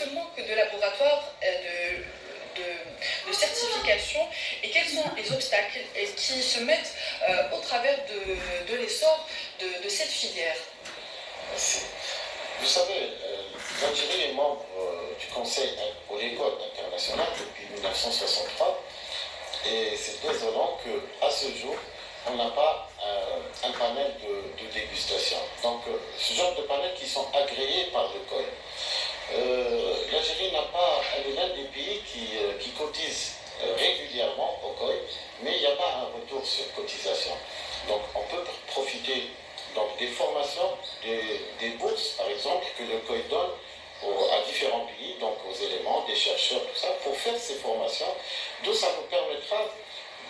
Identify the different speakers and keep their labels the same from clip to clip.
Speaker 1: ce manque de laboratoires de certification et quels sont les obstacles qui se mettent au travers de l'essor de cette filière?
Speaker 2: Vous savez, l'Algérie est membre du Conseil oléicole international depuis 1963 et c'est désolant qu'à ce jour, on n'a pas un panel de dégustation. Donc, ce genre de panels qui sont agréés par le COI. L'Algérie n'a pas, elle est l'un des pays qui cotise régulièrement au COI, mais il n'y a pas un retour sur cotisation. Donc, on peut profiter donc, des formations, des bourses, par exemple, que le COI donne à différents pays, donc aux éléments, des chercheurs, tout ça, pour faire ces formations, d'où ça nous permettra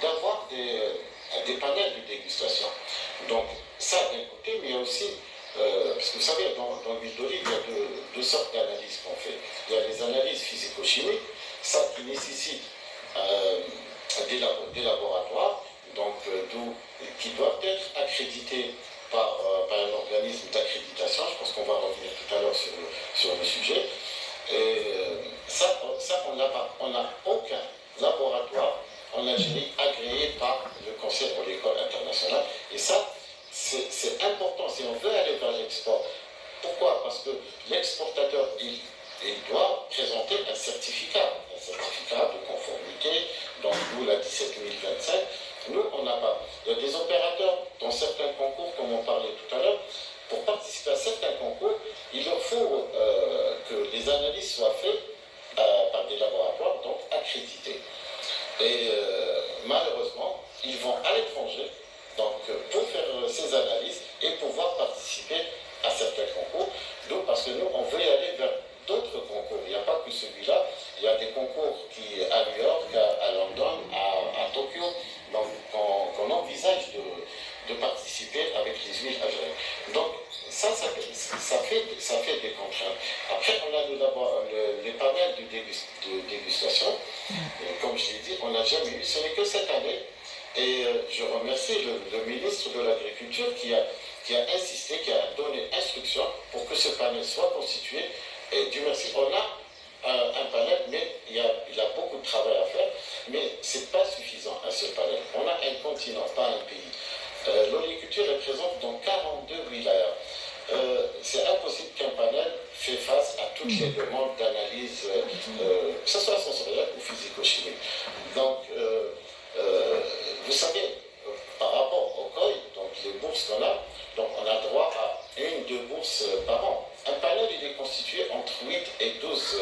Speaker 2: d'avoir des panels de dégustation. Donc, ça d'un côté, mais il y a aussi, parce que vous savez, dans l'huile d'olive, il y a deux sortes d'analyses qu'on fait. Il y a les analyses physico-chimiques, ça qui nécessite des laboratoires, donc qui doivent être accrédités par un organisme d'accréditation. Je pense qu'on va revenir tout à l'heure sur le sujet. Et ça on n'a pas. On n'a aucun laboratoire en Algérie agréé par le Conseil oléicole international. Et ça, c'est important si on veut aller vers l'export. Pourquoi? Parce que l'exportateur, il doit présenter un certificat de conformité, donc nous, la 17025. Nous, on n'a pas. Il y a des opérateurs dans certains concours, comme on parlait tout à l'heure, pour participer à certains concours, il leur faut que les analyses soient faites par des laboratoires, donc accrédités. Et malheureusement, ils vont à l'étranger donc, pour faire ces analyses et pouvoir participer à certains concours. Donc, parce que nous, on veut y aller vers d'autres concours. Il n'y a pas que celui-là. Il y a des concours qui, à New York, à London, à Tokyo, donc qu'on envisage de participer avec les huiles algériennes. Donc, ça fait des contraintes. Après, on a les panels de dégustation. Et comme je l'ai dit, on n'a jamais eu, ce n'est que cette année. Et je remercie le ministre de l'Agriculture qui a insisté, qui a donné instruction pour que ce panel soit constitué. Et Dieu merci, on a un panel, mais il a beaucoup de travail à faire. Mais ce n'est pas suffisant, un seul panel. On a un continent, pas un pays. L'oléiculture est présente dans 42 wilayas. C'est impossible qu'un panel fait face à toutes les demandes d'analyse, que ce soit sensorielle ou physico-chimique. Donc, vous savez, par rapport au COI, donc les bourses qu'on a, donc on a droit à 1-2 bourses par an. Un panel, il est constitué entre 8 et 12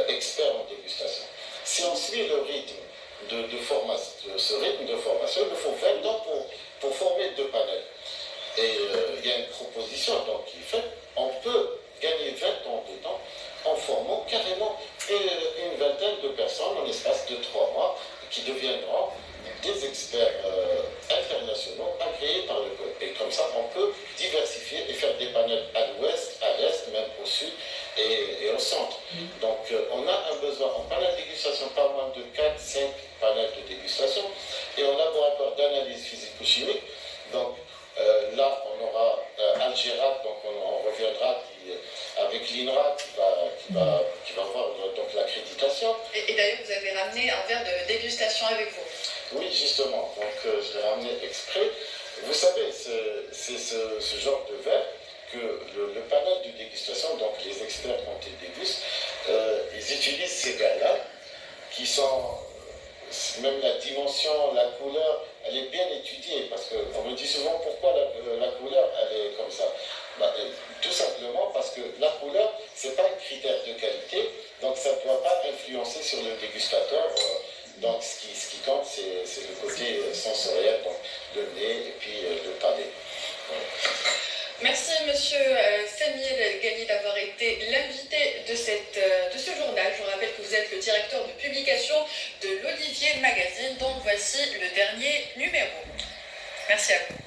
Speaker 2: experts en dégustation. Si on suit le rythme ce rythme de formation, il nous faut 20 ans pour former 2 panels. Et il y a une proposition donc, qui est faite, on peut gagner 20 ans de temps en formant carrément une vingtaine de personnes en l'espace de 3 mois qui deviendront des experts internationaux agréés par le COI. Et comme ça, on peut diversifier et faire des panels à l'ouest, à l'est, même au sud et au centre. Donc, on a un besoin en panel de dégustation, pas moins de 4-5 panels de dégustation, et en laboratoire d'analyse physico-chimique. Donc, là, on aura Algérat, donc on reviendra avec l'INRA qui va voir donc l'accréditation.
Speaker 1: Et d'ailleurs, vous avez ramené un verre de dégustation avec vous.
Speaker 2: Oui, justement. Donc, je l'ai ramené exprès. Vous savez, c'est ce genre de verre que le panel de dégustation, donc les experts quand ils dégustent, ils utilisent ces verres-là qui sont... Même la dimension, la couleur, elle est bien étudiée parce qu'on me dit souvent pourquoi la couleur elle est comme ça. Tout simplement parce que la couleur, ce n'est pas un critère de qualité, donc ça ne doit pas influencer sur le dégustateur. Donc ce qui compte, c'est le côté sensoriel, donc le nez et puis le palais.
Speaker 1: Merci Monsieur Samuel Gagné d'avoir été l'invité de ce journal. Je vous rappelle que vous êtes le directeur de publication de l'Olivier Magazine, dont voici le dernier numéro. Merci à vous.